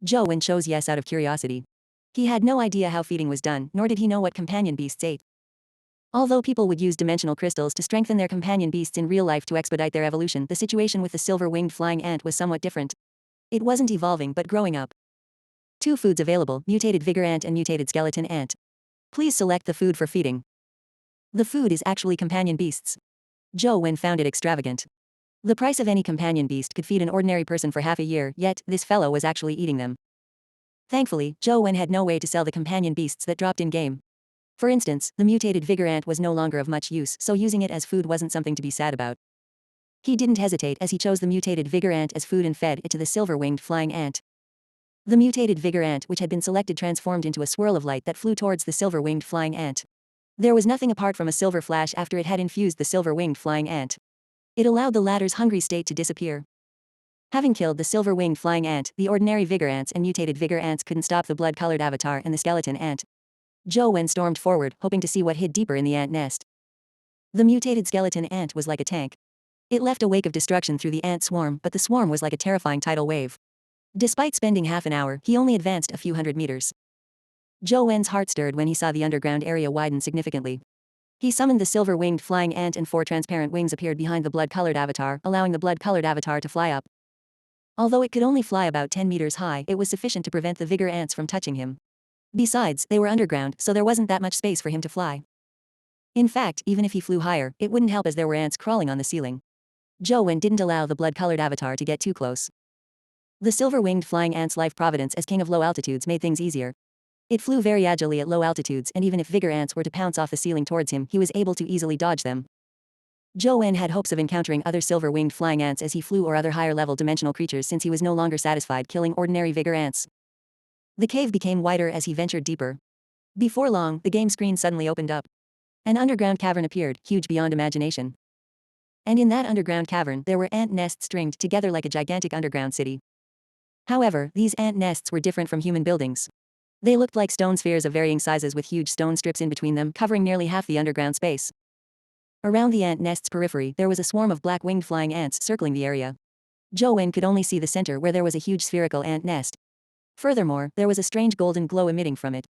Zhou Wen chose yes out of curiosity. He had no idea how feeding was done, nor did he know what companion beasts ate. Although people would use dimensional crystals to strengthen their companion beasts in real life to expedite their evolution, the situation with the silver-winged flying ant was somewhat different. It wasn't evolving but growing up. Two foods available: mutated vigor ant and mutated skeleton ant. Please select the food for feeding. The food is actually companion beasts. Zhou Wen found it extravagant. The price of any companion beast could feed an ordinary person for half a year, yet this fellow was actually eating them. Thankfully, Zhou Wen had no way to sell the companion beasts that dropped in-game. For instance, the mutated vigor ant was no longer of much use, so using it as food wasn't something to be sad about. He didn't hesitate as he chose the mutated vigor ant as food and fed it to the silver-winged flying ant. The mutated vigor ant which had been selected transformed into a swirl of light that flew towards the silver-winged flying ant. There was nothing apart from a silver flash after it had infused the silver-winged flying ant. It allowed the latter's hungry state to disappear. Having killed the silver-winged flying ant, the ordinary vigor ants and mutated vigor ants couldn't stop the blood-colored avatar and the skeleton ant. Zhou Wen stormed forward, hoping to see what hid deeper in the ant nest. The mutated skeleton ant was like a tank. It left a wake of destruction through the ant swarm, but the swarm was like a terrifying tidal wave. Despite spending half an hour, he only advanced a few hundred meters. Zhou Wen's heart stirred when he saw the underground area widen significantly. He summoned the silver-winged flying ant and 4 transparent wings appeared behind the blood-colored avatar, allowing the blood-colored avatar to fly up. Although it could only fly about 10 meters high, it was sufficient to prevent the vigor ants from touching him. Besides, they were underground, so there wasn't that much space for him to fly. In fact, even if he flew higher, it wouldn't help as there were ants crawling on the ceiling. Zhou Wen didn't allow the blood-colored avatar to get too close. The silver-winged flying ant's life providence as king of low altitudes made things easier. It flew very agilely at low altitudes, and even if vigor ants were to pounce off the ceiling towards him, he was able to easily dodge them. Zhou Wen had hopes of encountering other silver-winged flying ants as he flew or other higher-level dimensional creatures since he was no longer satisfied killing ordinary vigor ants. The cave became wider as he ventured deeper. Before long, the game screen suddenly opened up. An underground cavern appeared, huge beyond imagination. And in that underground cavern, there were ant nests stringed together like a gigantic underground city. However, these ant nests were different from human buildings. They looked like stone spheres of varying sizes with huge stone strips in between them, covering nearly half the underground space. Around the ant nest's periphery, there was a swarm of black-winged flying ants circling the area. Zhou Wen could only see the center where there was a huge spherical ant nest. Furthermore, there was a strange golden glow emitting from it.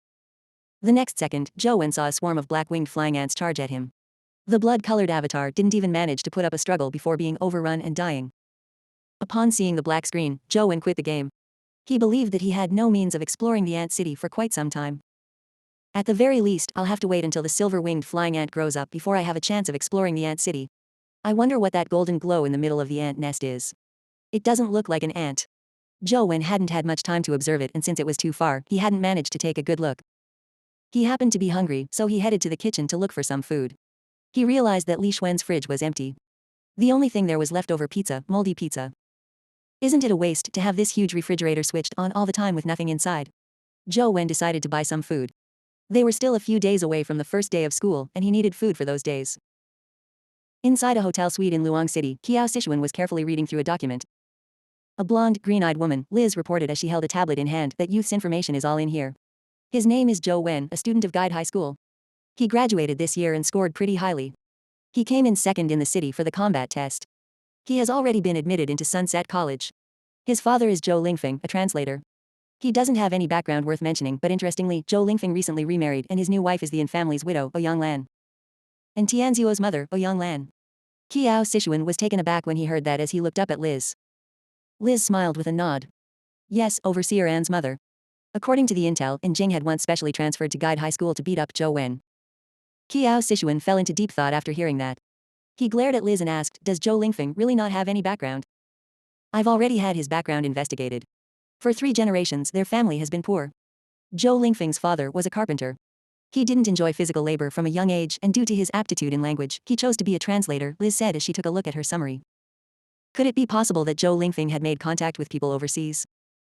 The next second, Zhou Wen saw a swarm of black-winged flying ants charge at him. The blood-colored avatar didn't even manage to put up a struggle before being overrun and dying. Upon seeing the black screen, Zhou Wen quit the game. He believed that he had no means of exploring the ant city for quite some time. At the very least, I'll have to wait until the silver-winged flying ant grows up before I have a chance of exploring the ant city. I wonder what that golden glow in the middle of the ant nest is. It doesn't look like an ant. Zhou Wen hadn't had much time to observe it, and since it was too far, he hadn't managed to take a good look. He happened to be hungry, so he headed to the kitchen to look for some food. He realized that Li Xuan's fridge was empty. The only thing there was leftover pizza, moldy pizza. Isn't it a waste to have this huge refrigerator switched on all the time with nothing inside? Zhou Wen decided to buy some food. They were still a few days away from the first day of school, and he needed food for those days. Inside a hotel suite in Luang City, Qiao Sichuan was carefully reading through a document. A blonde, green-eyed woman, Liz, reported as she held a tablet in hand that youth's information is all in here. His name is Zhou Wen, a student of Guide High School. He graduated this year and scored pretty highly. He came in second in the city for the combat test. He has already been admitted into Sunset College. His father is Zhou Lingfeng, a translator. He doesn't have any background worth mentioning, but interestingly, Zhou Lingfeng recently remarried and his new wife is the in-family's widow, Ouyang Lan. And Tianzhuo's mother, Ouyang Lan. Qiao Sichuan was taken aback when he heard that as he looked up at Liz. Liz smiled with a nod. Yes, Overseer Anne's mother. According to the intel, Jing had once specially transferred to Guide High School to beat up Zhou Wen. Qiao Sichuan fell into deep thought after hearing that. He glared at Liz and asked, does Zhou Lingfeng really not have any background? I've already had his background investigated. For 3 generations, their family has been poor. Zhou Lingfeng's father was a carpenter. He didn't enjoy physical labor from a young age, and due to his aptitude in language, he chose to be a translator, Liz said as she took a look at her summary. Could it be possible that Zhou Lingfeng had made contact with people overseas?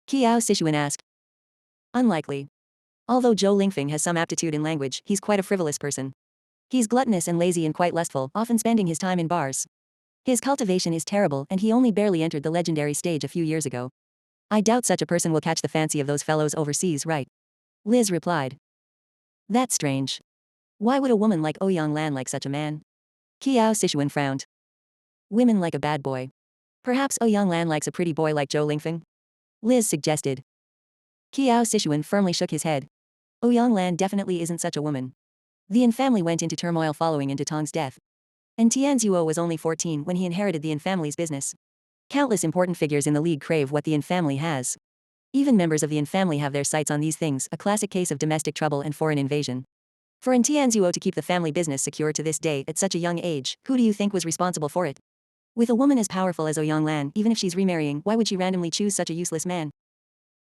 Qiao Sichuan asked. Unlikely. Although Zhou Lingfeng has some aptitude in language, he's quite a frivolous person. He's gluttonous and lazy and quite lustful, often spending his time in bars. His cultivation is terrible, and he only barely entered the legendary stage a few years ago. I doubt such a person will catch the fancy of those fellows overseas, right? Liz replied. That's strange. Why would a woman like Ouyang Lan like such a man? Qiao Sichuan frowned. Women like a bad boy. Perhaps Ouyang Lan likes a pretty boy like Zhou Lingfeng? Liz suggested. Kiao Sichuan firmly shook his head. Ouyang Lan definitely isn't such a woman. The Yin family went into turmoil following Yin Tong's death. And Tianzuo was only 14 when he inherited the Yin family's business. Countless important figures in the league crave what the Yin family has. Even members of the Yin family have their sights on these things, a classic case of domestic trouble and foreign invasion. For Yin Tianzuo to keep the family business secure to this day at such a young age, who do you think was responsible for it? With a woman as powerful as Ouyang Lan, even if she's remarrying, why would she randomly choose such a useless man?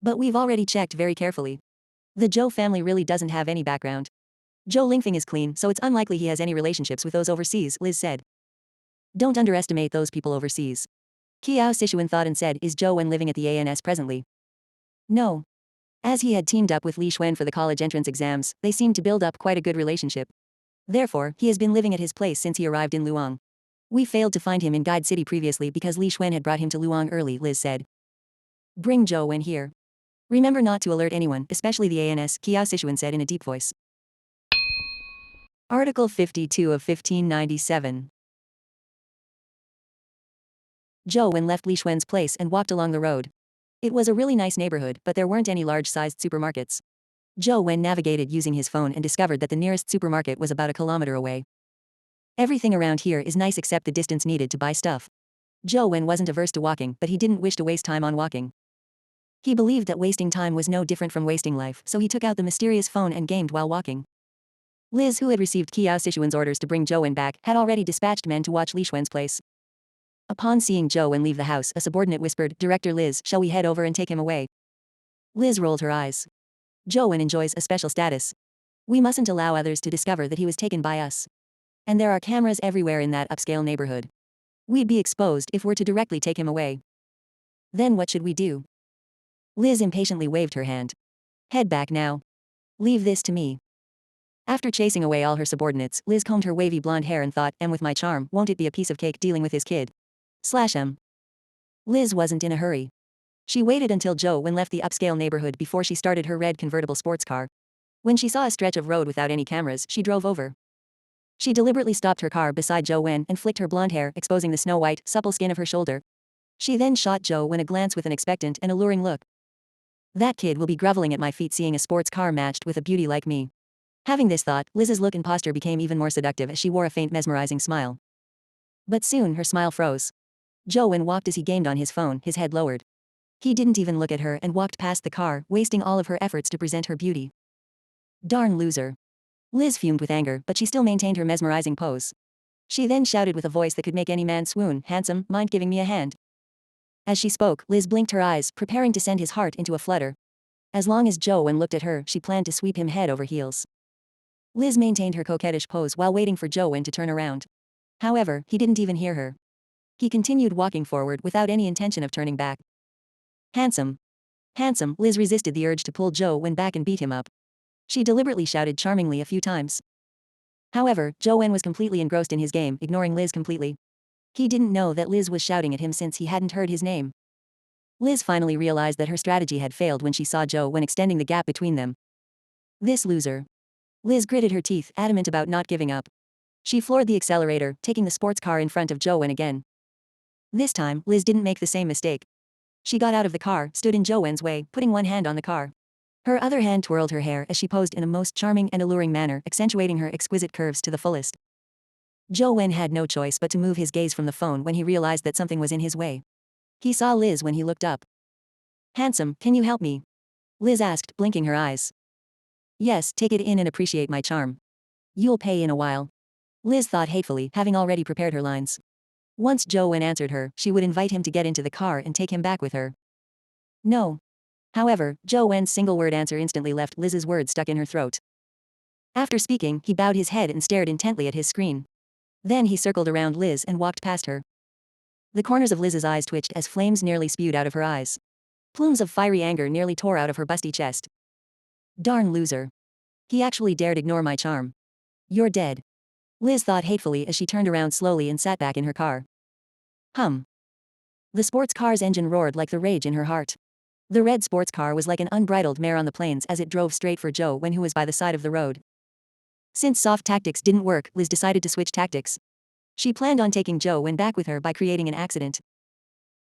But we've already checked very carefully. The Zhou family really doesn't have any background. Zhou Lingfeng is clean, so it's unlikely he has any relationships with those overseas, Liz said. Don't underestimate those people overseas. Kiao Sichuan thought and said, is Zhou Wen living at the ANS presently? No. As he had teamed up with Li Xuan for the college entrance exams, they seemed to build up quite a good relationship. Therefore, he has been living at his place since he arrived in Luang. We failed to find him in Guide City previously because Li Xuan had brought him to Luang early, Liz said. Bring Zhou Wen here. Remember not to alert anyone, especially the ANS, Kiao Sichuan said in a deep voice. Article 52 of 1597. Zhou Wen left Li Xuan's place and walked along the road. It was a really nice neighborhood, but there weren't any large-sized supermarkets. Zhou Wen navigated using his phone and discovered that the nearest supermarket was about a kilometer away. Everything around here is nice except the distance needed to buy stuff. Zhou Wen wasn't averse to walking, but he didn't wish to waste time on walking. He believed that wasting time was no different from wasting life, so he took out the mysterious phone and gamed while walking. Liz, who had received Kiao Sichuan's orders to bring Zhou Wen back, had already dispatched men to watch Li Xuan's place. Upon seeing Zhou Wen leave the house, a subordinate whispered, Director Liz, shall we head over and take him away? Liz rolled her eyes. Zhou Wen enjoys a special status. We mustn't allow others to discover that he was taken by us. And there are cameras everywhere in that upscale neighborhood. We'd be exposed if we're to directly take him away. Then what should we do? Liz impatiently waved her hand. Head back now. Leave this to me. After chasing away all her subordinates, Liz combed her wavy blonde hair and thought, with my charm, won't it be a piece of cake dealing with his kid? /M. Liz wasn't in a hurry. She waited until Zhou Wen left the upscale neighborhood before she started her red convertible sports car. When she saw a stretch of road without any cameras, she drove over. She deliberately stopped her car beside Zhou Wen and flicked her blonde hair, exposing the snow-white, supple skin of her shoulder. She then shot Zhou Wen a glance with an expectant and alluring look. That kid will be groveling at my feet seeing a sports car matched with a beauty like me. Having this thought, Liz's look and posture became even more seductive as she wore a faint mesmerizing smile. But soon her smile froze. Zhou Wen walked as he gamed on his phone, his head lowered. He didn't even look at her and walked past the car, wasting all of her efforts to present her beauty. Darn loser. Liz fumed with anger, but she still maintained her mesmerizing pose. She then shouted with a voice that could make any man swoon, handsome, mind giving me a hand? As she spoke, Liz blinked her eyes, preparing to send his heart into a flutter. As long as Zhou Wen looked at her, she planned to sweep him head over heels. Liz maintained her coquettish pose while waiting for Zhou Wen to turn around. However, he didn't even hear her. He continued walking forward without any intention of turning back. Handsome. Handsome, Liz resisted the urge to pull Zhou Wen back and beat him up. She deliberately shouted charmingly a few times. However, Zhou Wen was completely engrossed in his game, ignoring Liz completely. He didn't know that Liz was shouting at him since he hadn't heard his name. Liz finally realized that her strategy had failed when she saw Zhou Wen extending the gap between them. This loser. Liz gritted her teeth, adamant about not giving up. She floored the accelerator, taking the sports car in front of Zhou Wen again. This time, Liz didn't make the same mistake. She got out of the car, stood in Zhou Wen's way, putting one hand on the car. Her other hand twirled her hair as she posed in a most charming and alluring manner, accentuating her exquisite curves to the fullest. Zhou Wen had no choice but to move his gaze from the phone when he realized that something was in his way. He saw Liz when he looked up. Handsome, can you help me? Liz asked, blinking her eyes. Yes, take it in and appreciate my charm. You'll pay in a while. Liz thought hatefully, having already prepared her lines. Once Zhou Wen answered her, she would invite him to get into the car and take him back with her. No. However, Zhou Wen's single-word answer instantly left Liz's words stuck in her throat. After speaking, he bowed his head and stared intently at his screen. Then he circled around Liz and walked past her. The corners of Liz's eyes twitched as flames nearly spewed out of her eyes. Plumes of fiery anger nearly tore out of her busty chest. Darn loser. He actually dared ignore my charm. You're dead. Liz thought hatefully as she turned around slowly and sat back in her car. Hum. The sports car's engine roared like the rage in her heart. The red sports car was like an unbridled mare on the plains as it drove straight for Zhou Wen, who was by the side of the road. Since soft tactics didn't work, Liz decided to switch tactics. She planned on taking Zhou Wen back with her by creating an accident.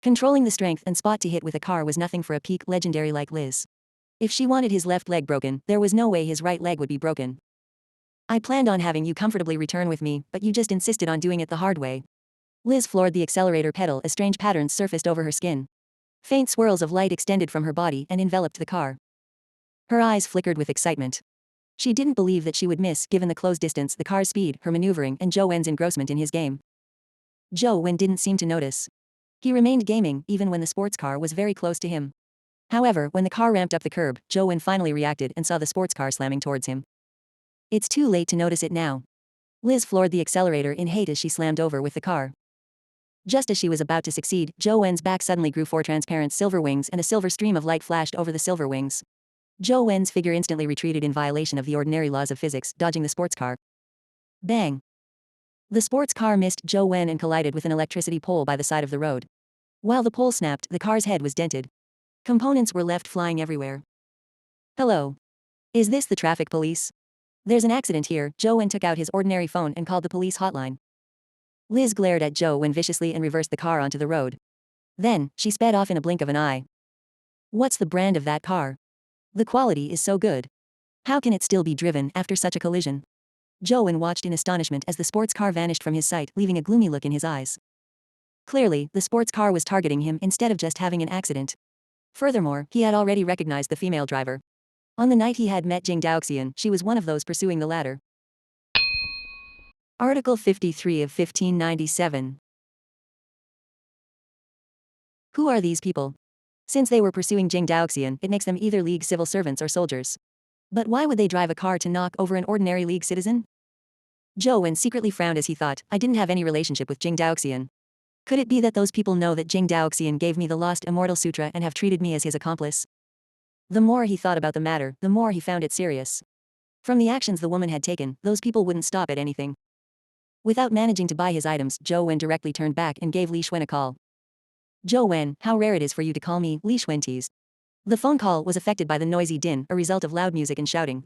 Controlling the strength and spot to hit with a car was nothing for a peak legendary like Liz. If she wanted his left leg broken, there was no way his right leg would be broken. I planned on having you comfortably return with me, but you just insisted on doing it the hard way. Liz floored the accelerator pedal as strange patterns surfaced over her skin. Faint swirls of light extended from her body and enveloped the car. Her eyes flickered with excitement. She didn't believe that she would miss, given the close distance, the car's speed, her maneuvering, and Zhou Wen's engrossment in his game. Zhou Wen didn't seem to notice. He remained gaming, even when the sports car was very close to him. However, when the car ramped up the curb, Zhou Wen finally reacted and saw the sports car slamming towards him. It's too late to notice it now. Liz floored the accelerator in hate as she slammed over with the car. Just as she was about to succeed, Zhou Wen's back suddenly grew four transparent silver wings and a silver stream of light flashed over the silver wings. Zhou Wen's figure instantly retreated in violation of the ordinary laws of physics, dodging the sports car. Bang! The sports car missed Zhou Wen and collided with an electricity pole by the side of the road. While the pole snapped, the car's head was dented. Components were left flying everywhere. Hello. Is this the traffic police? There's an accident here. Zhou Wen took out his ordinary phone and called the police hotline. Liz glared at Zhou Wen viciously and reversed the car onto the road. Then, she sped off in a blink of an eye. What's the brand of that car? The quality is so good. How can it still be driven after such a collision? Zhou Wen watched in astonishment as the sports car vanished from his sight, leaving a gloomy look in his eyes. Clearly, the sports car was targeting him instead of just having an accident. Furthermore, he had already recognized the female driver. On the night he had met Jing Daoxian, she was one of those pursuing the latter. Article 53 of 1597. Who are these people? Since they were pursuing Jing Daoxian, it makes them either League civil servants or soldiers. But why would they drive a car to knock over an ordinary League citizen? Zhou Wen secretly frowned as he thought, I didn't have any relationship with Jing Daoxian. Could it be that those people know that Jing Daoxian gave me the Lost Immortal Sutra and have treated me as his accomplice? The more he thought about the matter, the more he found it serious. From the actions the woman had taken, those people wouldn't stop at anything. Without managing to buy his items, Zhou Wen directly turned back and gave Li Xuan a call. Zhou Wen, how rare it is for you to call me, Li Xuan teased. The phone call was affected by the noisy din, a result of loud music and shouting.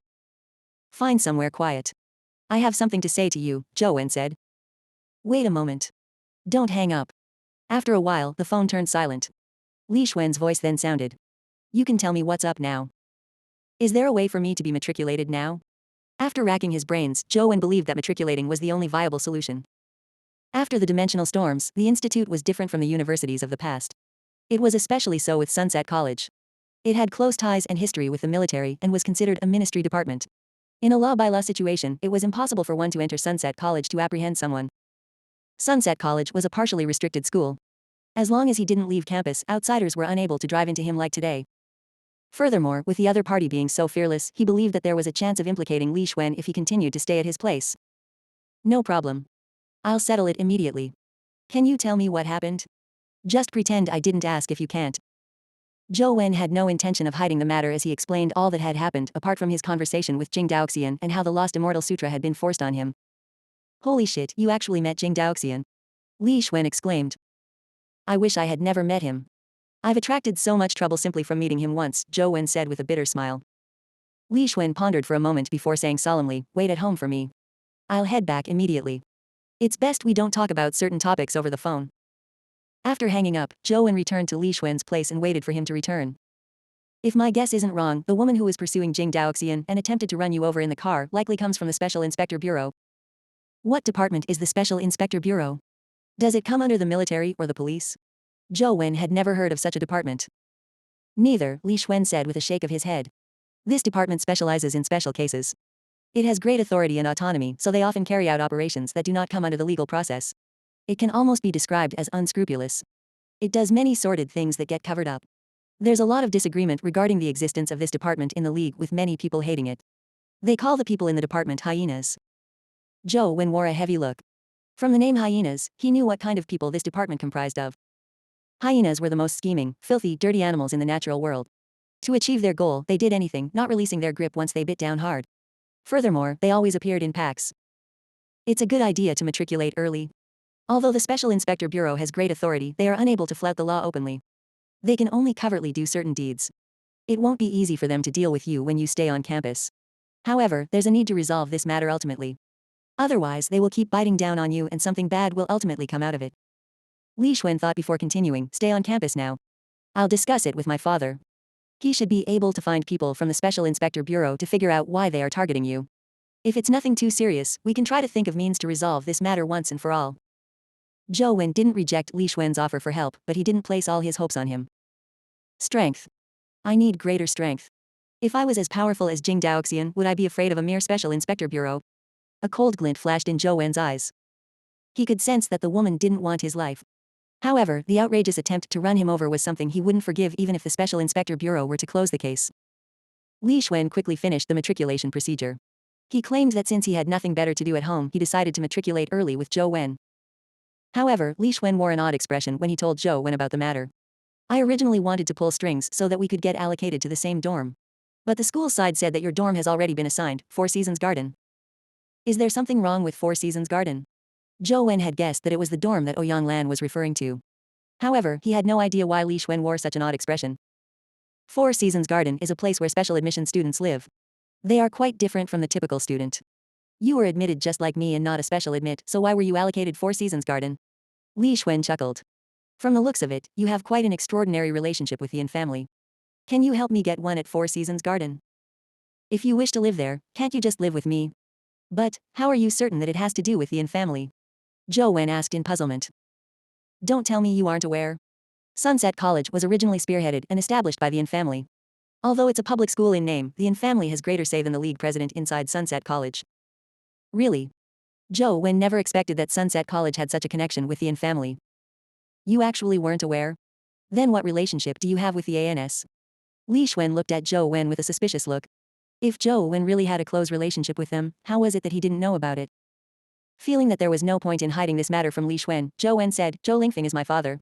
Find somewhere quiet. I have something to say to you, Zhou Wen said. Wait a moment. Don't hang up. After a while, the phone turned silent. Li Xuan's voice then sounded. You can tell me what's up now. Is there a way for me to be matriculated now? After racking his brains, Zhou Wen believed that matriculating was the only viable solution. After the dimensional storms, the institute was different from the universities of the past. It was especially so with Sunset College. It had close ties and history with the military and was considered a ministry department. In a law-by-law situation, it was impossible for one to enter Sunset College to apprehend someone. Sunset College was a partially restricted school. As long as he didn't leave campus, outsiders were unable to drive into him like today. Furthermore, with the other party being so fearless, he believed that there was a chance of implicating Li Xuan if he continued to stay at his place. No problem. I'll settle it immediately. Can you tell me what happened? Just pretend I didn't ask if you can't. Zhou Wen had no intention of hiding the matter as he explained all that had happened, apart from his conversation with Jing Daoxian and how the Lost Immortal Sutra had been forced on him. Holy shit, you actually met Jing Daoxian? Li Xuan exclaimed. I wish I had never met him. I've attracted so much trouble simply from meeting him once, Zhou Wen said with a bitter smile. Li Xuan pondered for a moment before saying solemnly, wait at home for me. I'll head back immediately. It's best we don't talk about certain topics over the phone. After hanging up, Zhou Wen returned to Li Xuan's place and waited for him to return. If my guess isn't wrong, the woman who was pursuing Jing Daoxian and attempted to run you over in the car likely comes from the Special Inspector Bureau. What department is the Special Inspector Bureau? Does it come under the military or the police? Zhou Wen had never heard of such a department. Neither, Li Xuan said with a shake of his head. This department specializes in special cases. It has great authority and autonomy, so they often carry out operations that do not come under the legal process. It can almost be described as unscrupulous. It does many sordid things that get covered up. There's a lot of disagreement regarding the existence of this department in the League, with many people hating it. They call the people in the department hyenas. Zhou Wen wore a heavy look. From the name hyenas, he knew what kind of people this department comprised of. Hyenas were the most scheming, filthy, dirty animals in the natural world. To achieve their goal, they did anything, not releasing their grip once they bit down hard. Furthermore, they always appeared in packs. It's a good idea to matriculate early. Although the Special Inspector Bureau has great authority, they are unable to flout the law openly. They can only covertly do certain deeds. It won't be easy for them to deal with you when you stay on campus. However, there's a need to resolve this matter ultimately. Otherwise, they will keep biting down on you and something bad will ultimately come out of it. Li Xuan thought before continuing, stay on campus now. I'll discuss it with my father. He should be able to find people from the Special Inspector Bureau to figure out why they are targeting you. If it's nothing too serious, we can try to think of means to resolve this matter once and for all. Zhou Wen didn't reject Li Xuan's offer for help, but he didn't place all his hopes on him. Strength. I need greater strength. If I was as powerful as Jing Daoxian, would I be afraid of a mere Special Inspector Bureau? A cold glint flashed in Zhou Wen's eyes. He could sense that the woman didn't want his life. However, the outrageous attempt to run him over was something he wouldn't forgive even if the Special Inspector Bureau were to close the case. Li Xuan quickly finished the matriculation procedure. He claimed that since he had nothing better to do at home, he decided to matriculate early with Zhou Wen. However, Li Xuan wore an odd expression when he told Zhou Wen about the matter. I originally wanted to pull strings so that we could get allocated to the same dorm. But the school side said that your dorm has already been assigned, Four Seasons Garden. Is there something wrong with Four Seasons Garden? Zhou Wen had guessed that it was the dorm that Ouyang Lan was referring to. However, he had no idea why Li Xuan wore such an odd expression. Four Seasons Garden is a place where special admission students live. They are quite different from the typical student. You were admitted just like me and not a special admit, so why were you allocated Four Seasons Garden? Li Xuan chuckled. From the looks of it, you have quite an extraordinary relationship with the Yin family. Can you help me get one at Four Seasons Garden? If you wish to live there, can't you just live with me? But, how are you certain that it has to do with the Yin family? Zhou Wen asked in puzzlement. Don't tell me you aren't aware. Sunset College was originally spearheaded and established by the Yin family. Although it's a public school in name, the Yin family has greater say than the league president inside Sunset College. Really? Zhou Wen never expected that Sunset College had such a connection with the Yin family. You actually weren't aware? Then what relationship do you have with the ANS? Li Xuan looked at Zhou Wen with a suspicious look. If Zhou Wen really had a close relationship with them, how was it that he didn't know about it? Feeling that there was no point in hiding this matter from Li Xuan, Zhou Wen said, Zhou Lingfeng is my father.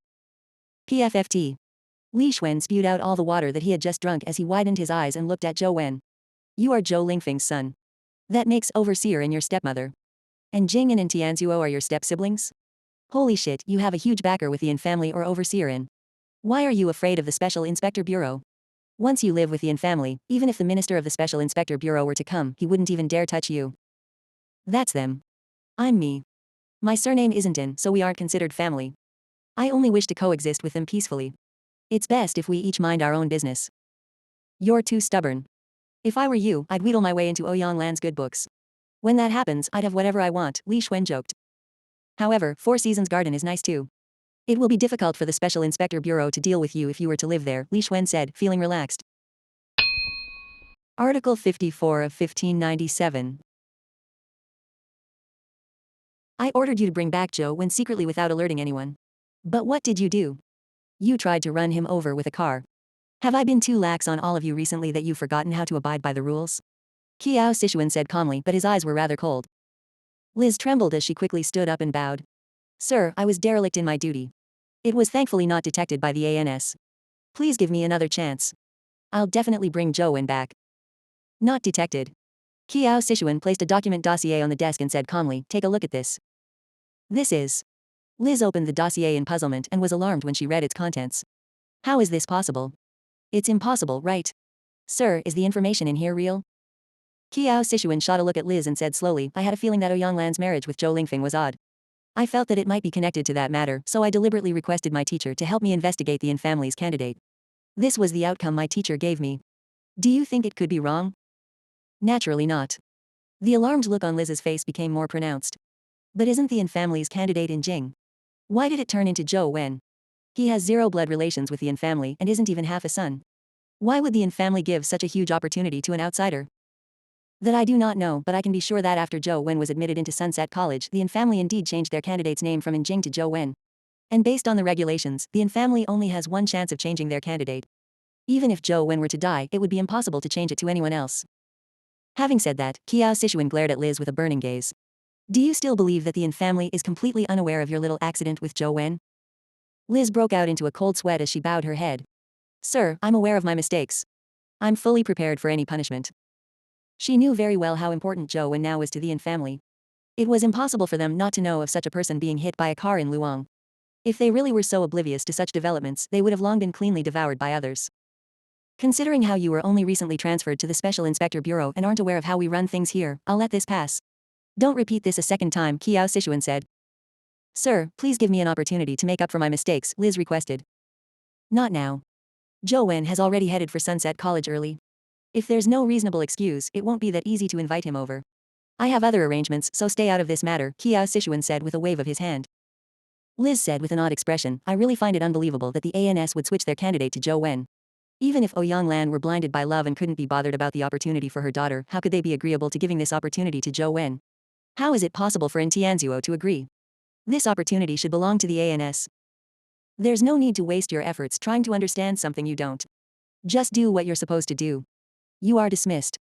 PFFT. Li Xuan spewed out all the water that he had just drunk as he widened his eyes and looked at Zhou Wen. You are Zhou Lingfeng's son. That makes Overseer and your stepmother. And Jing and Tianzuo are your step-siblings? Holy shit, you have a huge backer with the Yin family or Overseer in. Why are you afraid of the Special Inspector Bureau? Once you live with the Yin family, even if the minister of the Special Inspector Bureau were to come, he wouldn't even dare touch you. That's them. I'm me. My surname isn't In, so we aren't considered family. I only wish to coexist with them peacefully. It's best if we each mind our own business. You're too stubborn. If I were you, I'd wheedle my way into Ouyang Lan's good books. When that happens, I'd have whatever I want, Li Xuan joked. However, Four Seasons Garden is nice too. It will be difficult for the Special Inspector Bureau to deal with you if you were to live there, Li Xuan said, feeling relaxed. Article 54 of 1597. I ordered you to bring back Zhou Wen secretly without alerting anyone. But what did you do? You tried to run him over with a car. Have I been too lax on all of you recently that you've forgotten how to abide by the rules? Qiao Sichuan said calmly, but his eyes were rather cold. Liz trembled as she quickly stood up and bowed. Sir, I was derelict in my duty. It was thankfully not detected by the ANS. Please give me another chance. I'll definitely bring Zhou Wen back. Not detected. Qiao Sichuan placed a document dossier on the desk and said calmly, take a look at this. This is. Liz opened the dossier in puzzlement and was alarmed when she read its contents. How is this possible? It's impossible, right? Sir, is the information in here real? Qiao Sichuan shot a look at Liz and said slowly, I had a feeling that Ouyang Lan's marriage with Zhou Lingfeng was odd. I felt that it might be connected to that matter, so I deliberately requested my teacher to help me investigate the Yin family's candidate. This was the outcome my teacher gave me. Do you think it could be wrong? Naturally not. The alarmed look on Liz's face became more pronounced. But isn't the Yin family's candidate in Jing? Why did it turn into Zhou Wen? He has zero blood relations with the Yin family and isn't even half a son. Why would the Yin family give such a huge opportunity to an outsider? That I do not know, but I can be sure that after Zhou Wen was admitted into Sunset College, the Yin family indeed changed their candidate's name from In Jing to Zhou Wen. And based on the regulations, the Yin family only has one chance of changing their candidate. Even if Zhou Wen were to die, it would be impossible to change it to anyone else. Having said that, Qiao Sichuan glared at Liz with a burning gaze. Do you still believe that the Yin family is completely unaware of your little accident with Zhou Wen? Liz broke out into a cold sweat as she bowed her head. Sir, I'm aware of my mistakes. I'm fully prepared for any punishment. She knew very well how important Zhou Wen now was to the Yin family. It was impossible for them not to know of such a person being hit by a car in Luang. If they really were so oblivious to such developments, they would have long been cleanly devoured by others. Considering how you were only recently transferred to the Special Inspector Bureau and aren't aware of how we run things here, I'll let this pass. Don't repeat this a second time, Qiao Sichuan said. Sir, please give me an opportunity to make up for my mistakes, Liz requested. Not now. Zhou Wen has already headed for Sunset College early. If there's no reasonable excuse, it won't be that easy to invite him over. I have other arrangements, so stay out of this matter, Qiao Sichuan said with a wave of his hand. Liz said with an odd expression, I really find it unbelievable that the ANS would switch their candidate to Zhou Wen. Even if Ouyang Lan were blinded by love and couldn't be bothered about the opportunity for her daughter, how could they be agreeable to giving this opportunity to Zhou Wen? How is it possible for Tianzuo to agree? This opportunity should belong to the ANS. There's no need to waste your efforts trying to understand something you don't. Just do what you're supposed to do. You are dismissed.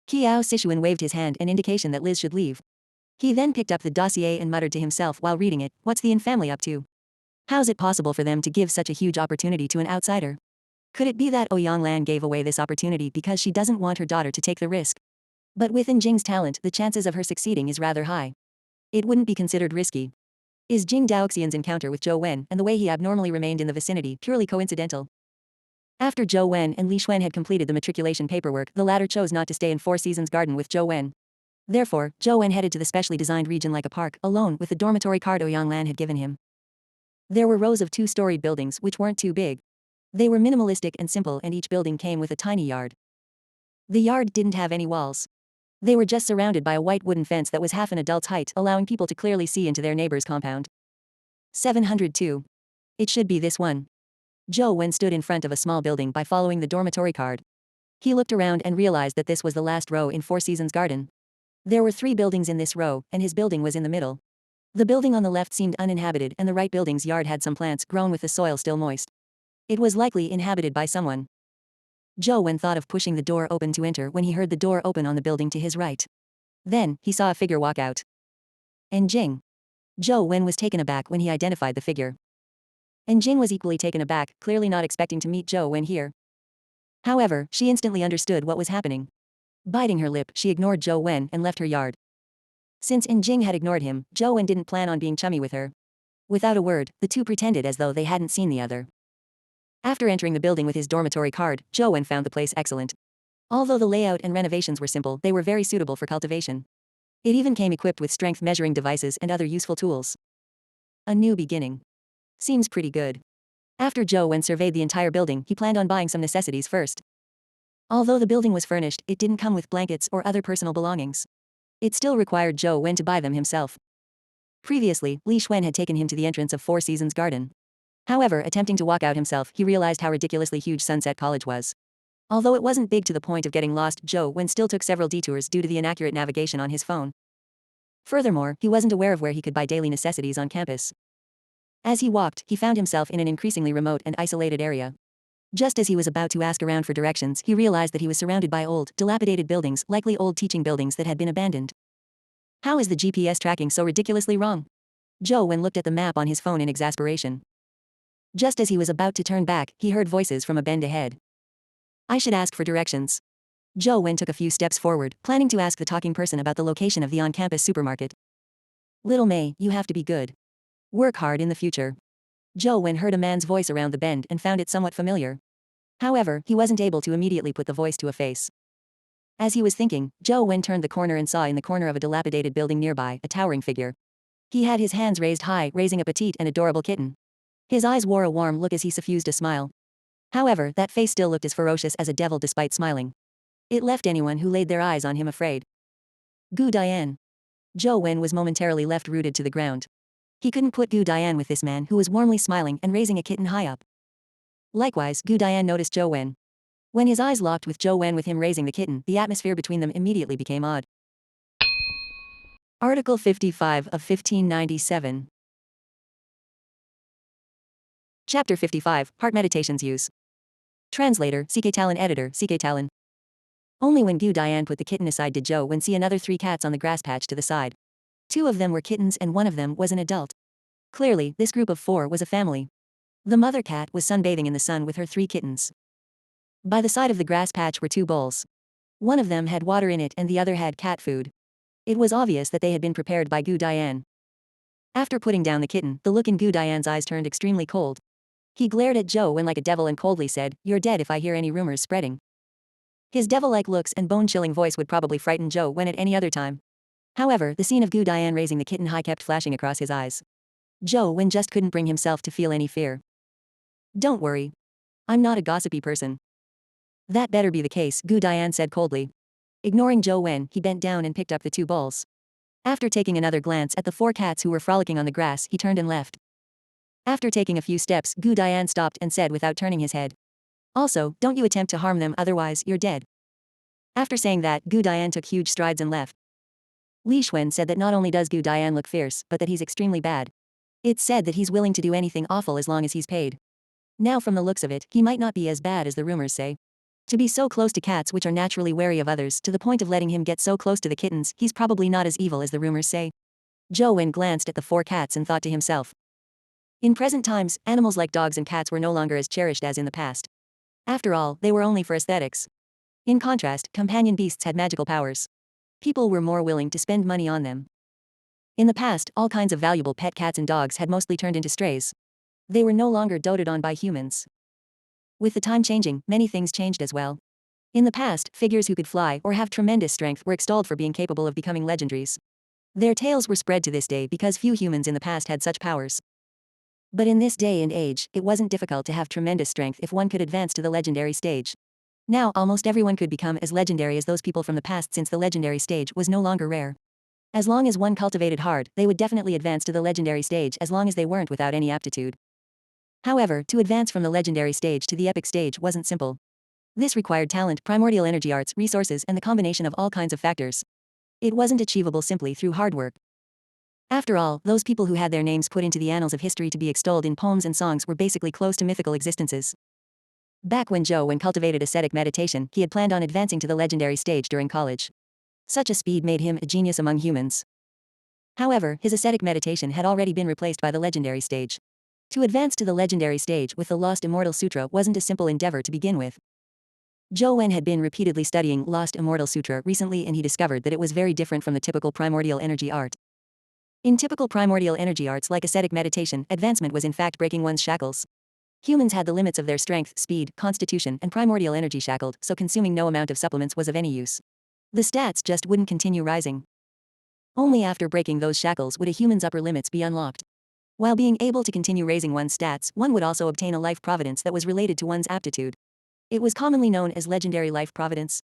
Qiao Sichuan waved his hand, an indication that Liz should leave. He then picked up the dossier and muttered to himself while reading it, what's the Yin family up to? How's it possible for them to give such a huge opportunity to an outsider? Could it be that Ouyang Lan gave away this opportunity because she doesn't want her daughter to take the risk? But with Jing's talent, the chances of her succeeding is rather high. It wouldn't be considered risky. Is Jing Daoxian's encounter with Zhou Wen and the way he abnormally remained in the vicinity purely coincidental? After Zhou Wen and Li Xuan had completed the matriculation paperwork, the latter chose not to stay in Four Seasons Garden with Zhou Wen. Therefore, Zhou Wen headed to the specially designed region like a park, alone with the dormitory card Ouyang Lan had given him. There were rows of two-storied buildings which weren't too big. They were minimalistic and simple, and each building came with a tiny yard. The yard didn't have any walls. They were just surrounded by a white wooden fence that was half an adult's height, allowing people to clearly see into their neighbor's compound. 702. It should be this one. Zhou Wen stood in front of a small building by following the dormitory card. He looked around and realized that this was the last row in Four Seasons Garden. There were 3 buildings in this row, and his building was in the middle. The building on the left seemed uninhabited, and the right building's yard had some plants grown with the soil still moist. It was likely inhabited by someone. Zhou Wen thought of pushing the door open to enter when he heard the door open on the building to his right. Then, he saw a figure walk out. And Jing. Zhou Wen was taken aback when he identified the figure. And Jing was equally taken aback, clearly not expecting to meet Zhou Wen here. However, she instantly understood what was happening. Biting her lip, she ignored Zhou Wen and left her yard. Since Jing had ignored him, Zhou Wen didn't plan on being chummy with her. Without a word, the two pretended as though they hadn't seen the other. After entering the building with his dormitory card, Zhou Wen found the place excellent. Although the layout and renovations were simple, they were very suitable for cultivation. It even came equipped with strength measuring devices and other useful tools. A new beginning. Seems pretty good. After Zhou Wen surveyed the entire building, he planned on buying some necessities first. Although the building was furnished, it didn't come with blankets or other personal belongings. It still required Zhou Wen to buy them himself. Previously, Li Xuan had taken him to the entrance of Four Seasons Garden. However, attempting to walk out himself, he realized how ridiculously huge Sunset College was. Although it wasn't big to the point of getting lost, Zhou Wen still took several detours due to the inaccurate navigation on his phone. Furthermore, he wasn't aware of where he could buy daily necessities on campus. As he walked, he found himself in an increasingly remote and isolated area. Just as he was about to ask around for directions, he realized that he was surrounded by old, dilapidated buildings, likely old teaching buildings that had been abandoned. How is the GPS tracking so ridiculously wrong? Zhou Wen looked at the map on his phone in exasperation. Just as he was about to turn back, he heard voices from a bend ahead. I should ask for directions. Zhou Wen took a few steps forward, planning to ask the talking person about the location of the on-campus supermarket. Little May, you have to be good. Work hard in the future. Zhou Wen heard a man's voice around the bend and found it somewhat familiar. However, he wasn't able to immediately put the voice to a face. As he was thinking, Zhou Wen turned the corner and saw in the corner of a dilapidated building nearby a towering figure. He had his hands raised high, raising a petite and adorable kitten. His eyes wore a warm look as he suffused a smile. However, that face still looked as ferocious as a devil despite smiling. It left anyone who laid their eyes on him afraid. Gu Dian. Zhou Wen was momentarily left rooted to the ground. He couldn't put Gu Dian with this man who was warmly smiling and raising a kitten high up. Likewise, Gu Dian noticed Zhou Wen. When his eyes locked with Zhou Wen with him raising the kitten, the atmosphere between them immediately became odd. Article 55 of 1597. Chapter 55, Heart Meditations Use. Translator, CK Talon. Editor, CK Talon. Only when Gu Dian put the kitten aside did Zhou Wen see another 3 cats on the grass patch to the side. 2 of them were kittens and 1 of them was an adult. Clearly, this group of 4 was a family. The mother cat was sunbathing in the sun with her 3 kittens. By the side of the grass patch were 2 bowls. One of them had water in it and the other had cat food. It was obvious that they had been prepared by Gu Dian. After putting down the kitten, the look in Gu Dian's eyes turned extremely cold. He glared at Zhou Wen like a devil and coldly said, "You're dead if I hear any rumors spreading." His devil-like looks and bone-chilling voice would probably frighten Zhou Wen at any other time. However, the scene of Gu Dian raising the kitten high kept flashing across his eyes. Zhou Wen just couldn't bring himself to feel any fear. Don't worry. I'm not a gossipy person. That better be the case, Gu Dian said coldly. Ignoring Zhou Wen, he bent down and picked up the two bowls. After taking another glance at the four cats who were frolicking on the grass, he turned and left. After taking a few steps, Gu Dian stopped and said without turning his head. Also, don't you attempt to harm them, otherwise, you're dead. After saying that, Gu Dian took huge strides and left. Li Xuan said that not only does Gu Dian look fierce, but that he's extremely bad. It's said that he's willing to do anything awful as long as he's paid. Now from the looks of it, he might not be as bad as the rumors say. To be so close to cats which are naturally wary of others to the point of letting him get so close to the kittens, he's probably not as evil as the rumors say. Zhou Wen glanced at the four cats and thought to himself. In present times, animals like dogs and cats were no longer as cherished as in the past. After all, they were only for aesthetics. In contrast, companion beasts had magical powers. People were more willing to spend money on them. In the past, all kinds of valuable pet cats and dogs had mostly turned into strays. They were no longer doted on by humans. With the time changing, many things changed as well. In the past, figures who could fly or have tremendous strength were extolled for being capable of becoming legendaries. Their tales were spread to this day because few humans in the past had such powers. But in this day and age, it wasn't difficult to have tremendous strength if one could advance to the legendary stage. Now almost everyone could become as legendary as those people from the past since the legendary stage was no longer rare. As long as one cultivated hard, they would definitely advance to the legendary stage as long as they weren't without any aptitude. However, to advance from the legendary stage to the epic stage wasn't simple. This required talent, primordial energy arts, resources, and the combination of all kinds of factors. It wasn't achievable simply through hard work. After all, those people who had their names put into the annals of history to be extolled in poems and songs were basically close to mythical existences. Back when Zhou Wen cultivated ascetic meditation, he had planned on advancing to the legendary stage during college. Such a speed made him a genius among humans. However, his ascetic meditation had already been replaced by the legendary stage. To advance to the legendary stage with the Lost Immortal Sutra wasn't a simple endeavor to begin with. Zhou Wen had been repeatedly studying Lost Immortal Sutra recently and he discovered that it was very different from the typical primordial energy art. In typical primordial energy arts like ascetic meditation, advancement was in fact breaking one's shackles. Humans had the limits of their strength, speed, constitution, and primordial energy shackled, so consuming no amount of supplements was of any use. The stats just wouldn't continue rising. Only after breaking those shackles would a human's upper limits be unlocked. While being able to continue raising one's stats, one would also obtain a life providence that was related to one's aptitude. It was commonly known as legendary life providence.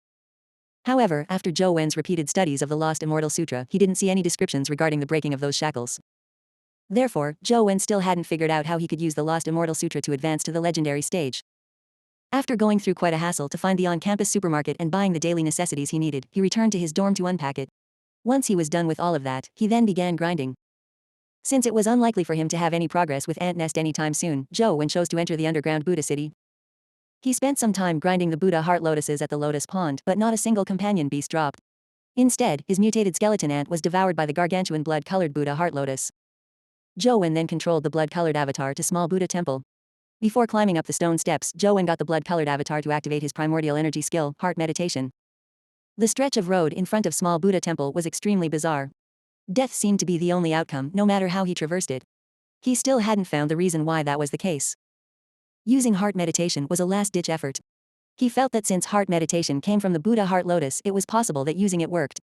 However, after Zhou Wen's repeated studies of the Lost Immortal Sutra, he didn't see any descriptions regarding the breaking of those shackles. Therefore, Zhou Wen still hadn't figured out how he could use the Lost Immortal Sutra to advance to the legendary stage. After going through quite a hassle to find the on-campus supermarket and buying the daily necessities he needed, he returned to his dorm to unpack it. Once he was done with all of that, he then began grinding. Since it was unlikely for him to have any progress with Ant Nest anytime soon, Zhou Wen chose to enter the underground Buddha city. He spent some time grinding the Buddha heart lotuses at the lotus pond, but not a single companion beast dropped. Instead, his mutated skeleton ant was devoured by the gargantuan blood-colored Buddha heart lotus. Zhou Wen then controlled the blood-colored avatar to small Buddha temple. Before climbing up the stone steps, Zhou Wen got the blood-colored avatar to activate his primordial energy skill, heart meditation. The stretch of road in front of small Buddha temple was extremely bizarre. Death seemed to be the only outcome, no matter how he traversed it. He still hadn't found the reason why that was the case. Using heart meditation was a last-ditch effort. He felt that since heart meditation came from the Buddha heart lotus, it was possible that using it worked.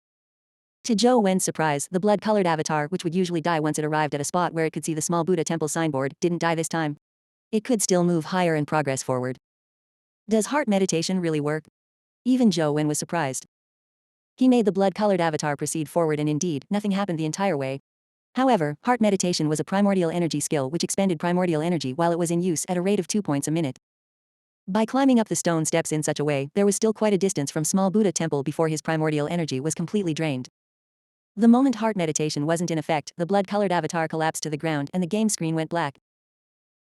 To Zhou Wen's surprise, the blood-colored avatar, which would usually die once it arrived at a spot where it could see the small Buddha temple signboard, didn't die this time. It could still move higher and progress forward. Does heart meditation really work? Even Zhou Wen was surprised. He made the blood-colored avatar proceed forward and indeed, nothing happened the entire way. However, heart meditation was a primordial energy skill which expended primordial energy while it was in use at a rate of 2 points a minute. By climbing up the stone steps in such a way, there was still quite a distance from small Buddha temple before his primordial energy was completely drained. The moment heart meditation wasn't in effect, the blood-colored avatar collapsed to the ground and the game screen went black.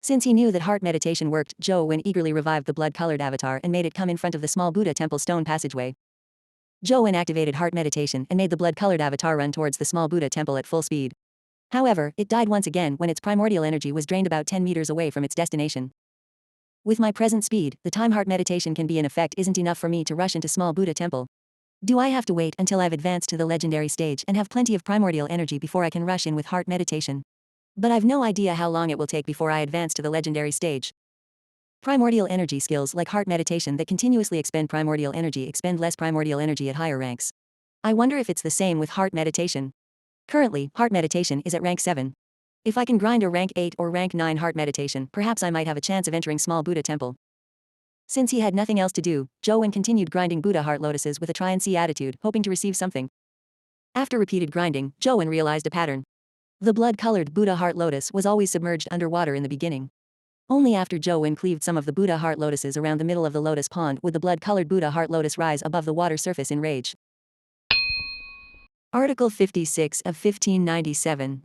Since he knew that heart meditation worked, Zhou Wen eagerly revived the blood-colored avatar and made it come in front of the small Buddha temple stone passageway. Zhou Wen activated heart meditation and made the blood-colored avatar run towards the small Buddha temple at full speed. However, it died once again when its primordial energy was drained about 10 meters away from its destination. With my present speed, the time heart meditation can be in effect isn't enough for me to rush into small Buddha temple. Do I have to wait until I've advanced to the legendary stage and have plenty of primordial energy before I can rush in with heart meditation? But I've no idea how long it will take before I advance to the legendary stage. Primordial energy skills like heart meditation that continuously expend primordial energy expend less primordial energy at higher ranks. I wonder if it's the same with heart meditation. Currently, heart meditation is at rank 7. If I can grind a rank 8 or rank 9 heart meditation, perhaps I might have a chance of entering small Buddha temple. Since he had nothing else to do, Joe continued grinding Buddha heart lotuses with a try-and-see attitude, hoping to receive something. After repeated grinding, Joe realized a pattern. The blood-colored Buddha heart lotus was always submerged underwater in the beginning. Only after Joe cleaved some of the Buddha heart lotuses around the middle of the lotus pond would the blood-colored Buddha heart lotus rise above the water surface in rage. Article 56 of 1597.